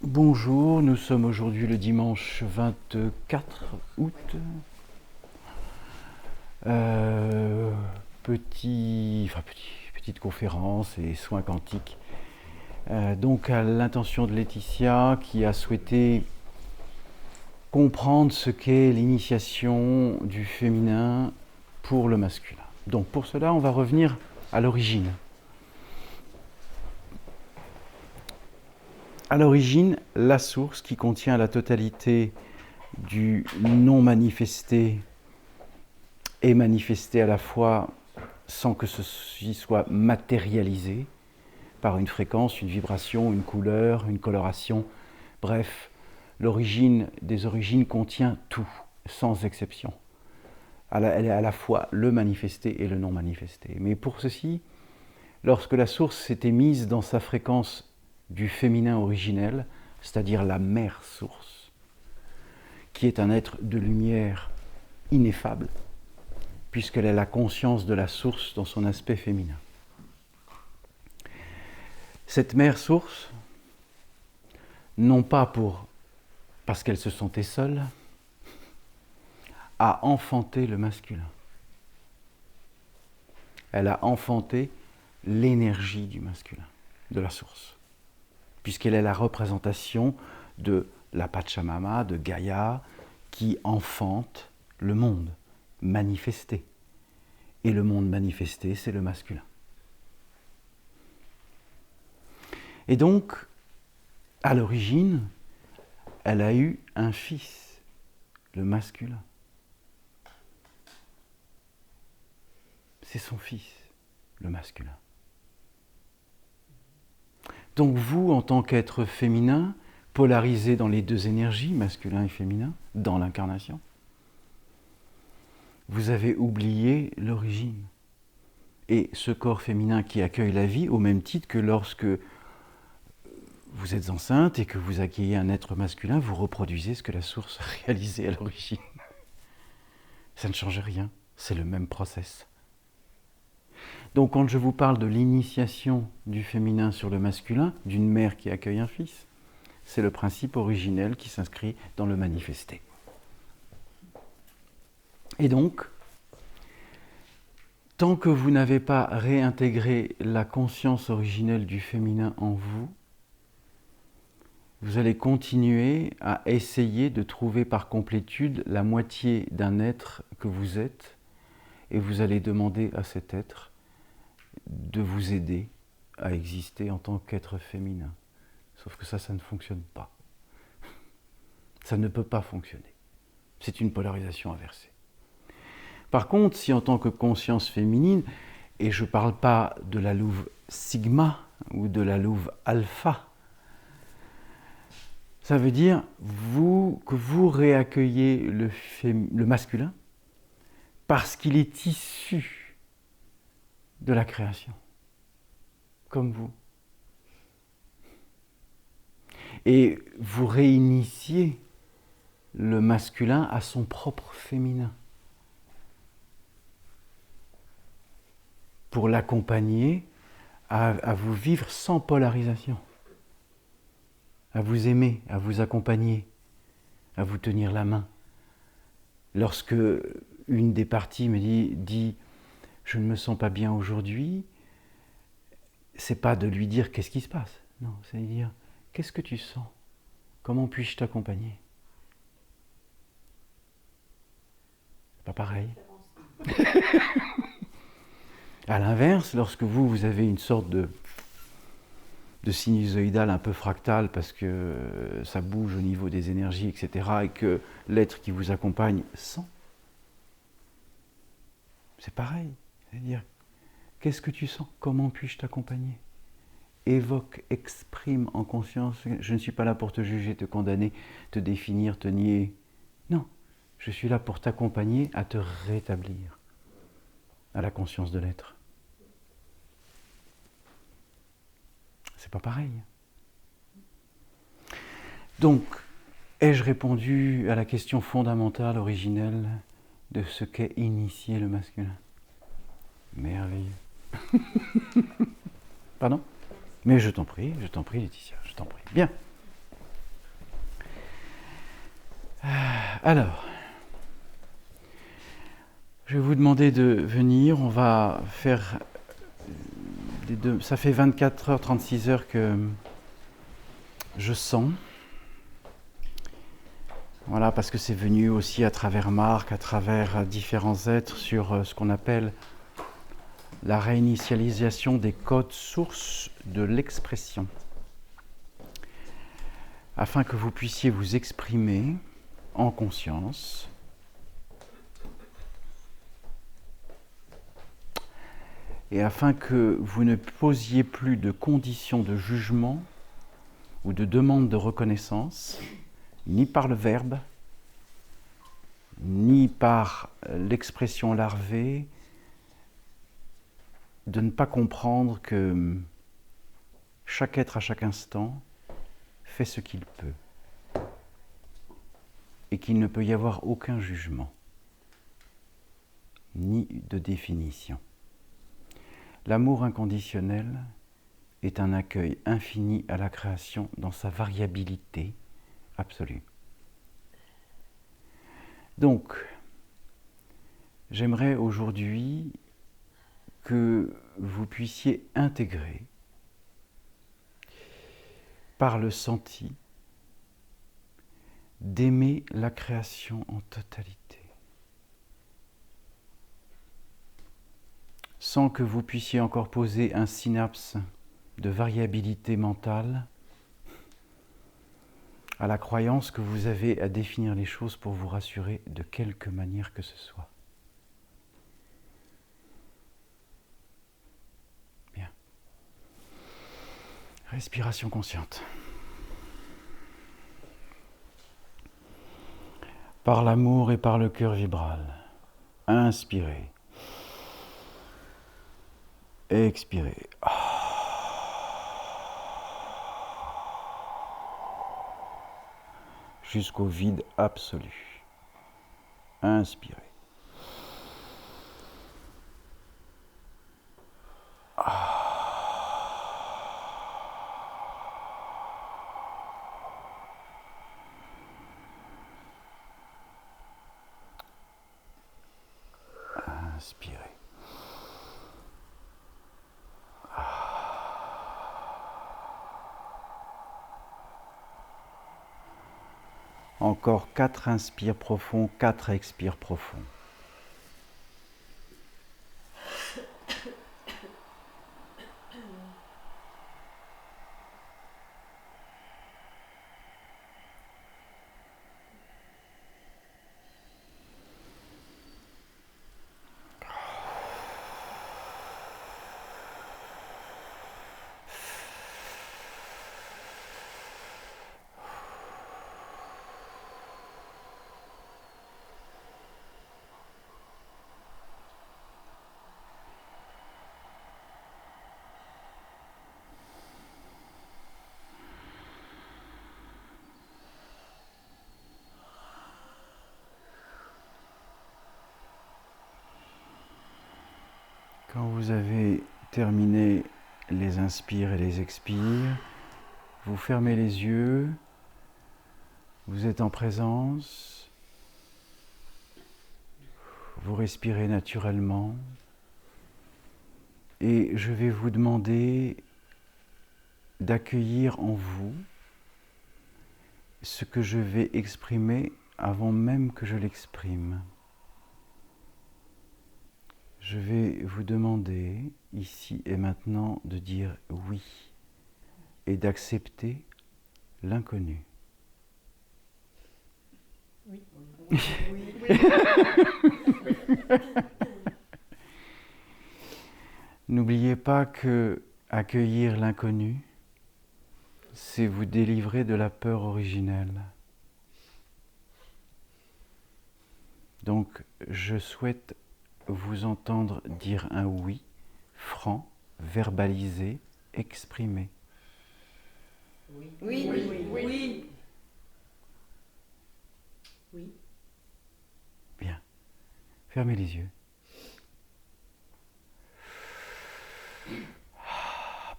Bonjour, nous sommes aujourd'hui le dimanche 24 août. Petite conférence et soins quantiques. Donc à l'intention de Laetitia qui a souhaité comprendre ce qu'est l'initiation du féminin pour le masculin. Donc pour cela, on va revenir à l'origine. À l'origine, la source qui contient la totalité du non manifesté est manifesté à la fois sans que ceci soit matérialisé par une fréquence, une vibration, une couleur, une coloration. Bref, l'origine des origines contient tout, sans exception. Elle est à la fois le manifesté et le non manifesté. Mais pour ceci, lorsque la source s'est émise dans sa fréquence du féminin originel, c'est-à-dire la mère source, qui est un être de lumière ineffable, puisqu'elle a la conscience de la source dans son aspect féminin. Cette mère source, non pas parce qu'elle se sentait seule, a enfanté le masculin. Elle a enfanté l'énergie du masculin, de la source, puisqu'elle est la représentation de la Pachamama, de Gaïa, qui enfante le monde manifesté. Et le monde manifesté, c'est le masculin. Et donc, à l'origine, elle a eu un fils, le masculin. C'est son fils, le masculin. Donc vous, en tant qu'être féminin, polarisé dans les deux énergies, masculin et féminin, dans l'incarnation, vous avez oublié l'origine. Et ce corps féminin qui accueille la vie, au même titre que lorsque vous êtes enceinte et que vous accueillez un être masculin, vous reproduisez ce que la source a réalisé à l'origine. Ça ne change rien, c'est le même process. Donc quand je vous parle de l'initiation du féminin sur le masculin, d'une mère qui accueille un fils, c'est le principe originel qui s'inscrit dans le manifesté. Et donc, tant que vous n'avez pas réintégré la conscience originelle du féminin en vous, vous allez continuer à essayer de trouver par complétude la moitié d'un être que vous êtes, et vous allez demander à cet être de vous aider à exister en tant qu'être féminin. Sauf que ça ne fonctionne pas. Ça ne peut pas fonctionner. C'est une polarisation inversée. Par contre, si en tant que conscience féminine, et je ne parle pas de la louve sigma ou de la louve alpha, ça veut dire que vous réaccueillez le masculin parce qu'il est issu de la création, comme vous. Et vous réinitiez le masculin à son propre féminin pour l'accompagner à vous vivre sans polarisation, à vous aimer, à vous accompagner, à vous tenir la main. Lorsque une des parties me dit « je ne me sens pas bien aujourd'hui », c'est pas de lui dire « qu'est-ce qui se passe ?» Non, c'est de dire « qu'est-ce que tu sens ? Comment puis-je t'accompagner ?» C'est pas pareil. À l'inverse, lorsque vous avez une sorte de sinusoïdal un peu fractal parce que ça bouge au niveau des énergies, etc., et que l'être qui vous accompagne sent, c'est pareil. C'est-à-dire, qu'est-ce que tu sens ? Comment puis-je t'accompagner ? Évoque, exprime en conscience. Je ne suis pas là pour te juger, te condamner, te définir, te nier. Non, je suis là pour t'accompagner à te rétablir à la conscience de l'être. C'est pas pareil. Donc, ai-je répondu à la question fondamentale, originelle, de ce qu'est initier le masculin ? Merveilleux. Pardon ? Mais je t'en prie, Laetitia, je t'en prie. Bien. Alors, je vais vous demander de venir. On va faire ça fait 24 heures, 36 heures que je sens. Voilà, parce que c'est venu aussi à travers Marc, à travers différents êtres sur ce qu'on appelle la réinitialisation des codes sources de l'expression. Afin que vous puissiez vous exprimer en conscience. Et afin que vous ne posiez plus de conditions de jugement ou de demande de reconnaissance, ni par le verbe, ni par l'expression larvée, de ne pas comprendre que chaque être à chaque instant fait ce qu'il peut et qu'il ne peut y avoir aucun jugement, ni de définition. L'amour inconditionnel est un accueil infini à la création dans sa variabilité absolue. Donc, j'aimerais aujourd'hui que vous puissiez intégrer par le senti d'aimer la création en totalité. Sans que vous puissiez encore poser un synapse de variabilité mentale à la croyance que vous avez à définir les choses pour vous rassurer de quelque manière que ce soit. Bien. Respiration consciente. Par l'amour et par le cœur vibral, inspirez. Expirez. Jusqu'au vide absolu. Inspirez. Inspirez. Encore 4 inspires profonds, 4 expires profonds. Quand vous avez terminé les inspires et les expires, vous fermez les yeux, vous êtes en présence, vous respirez naturellement et je vais vous demander d'accueillir en vous ce que je vais exprimer avant même que je l'exprime. Je vais vous demander, ici et maintenant, de dire oui et d'accepter l'inconnu. Oui. Oui. N'oubliez pas que accueillir l'inconnu, c'est vous délivrer de la peur originelle. Donc, je souhaite vous entendre dire un oui, franc, verbalisé, exprimé. Oui. Oui. Oui. Oui. Oui. Oui. Bien. Fermez les yeux.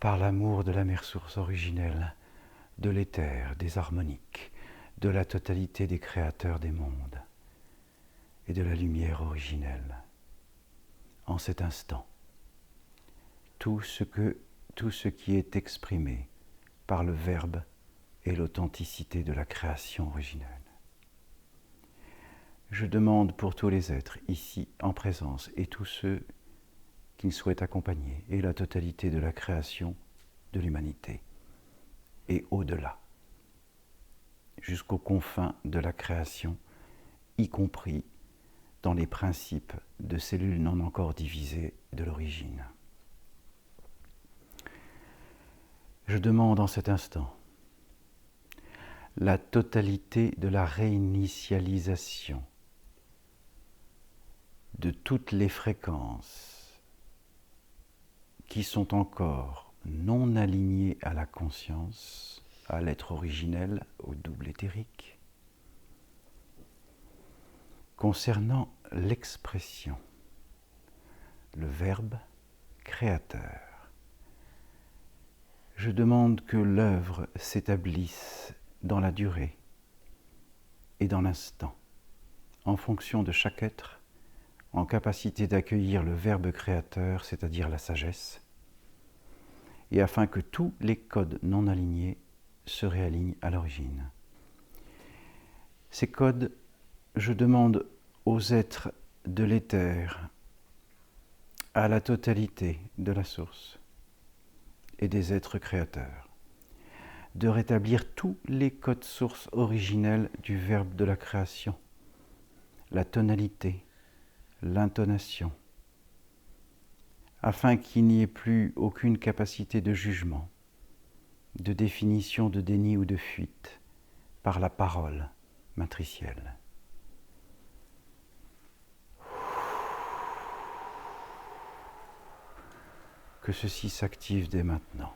Par l'amour de la mère source originelle, de l'éther, des harmoniques, de la totalité des créateurs des mondes et de la lumière originelle. En cet instant, tout ce qui est exprimé par le Verbe est l'authenticité de la création originelle. Je demande pour tous les êtres ici en présence et tous ceux qui souhaitent accompagner et la totalité de la création de l'humanité et au-delà, jusqu'aux confins de la création, y compris dans les principes de cellules non encore divisées de l'origine. Je demande en cet instant la totalité de la réinitialisation de toutes les fréquences qui sont encore non alignées à la conscience, à l'être originel, au double éthérique, concernant l'expression, le Verbe créateur. Je demande que l'œuvre s'établisse dans la durée et dans l'instant, en fonction de chaque être, en capacité d'accueillir le Verbe créateur, c'est-à-dire la sagesse, et afin que tous les codes non alignés se réalignent à l'origine. Ces codes, je demande aux êtres de l'éther, à la totalité de la source et des êtres créateurs, de rétablir tous les codes sources originels du Verbe de la création, la tonalité, l'intonation, afin qu'il n'y ait plus aucune capacité de jugement, de définition de déni ou de fuite par la parole matricielle. Que ceci s'active dès maintenant.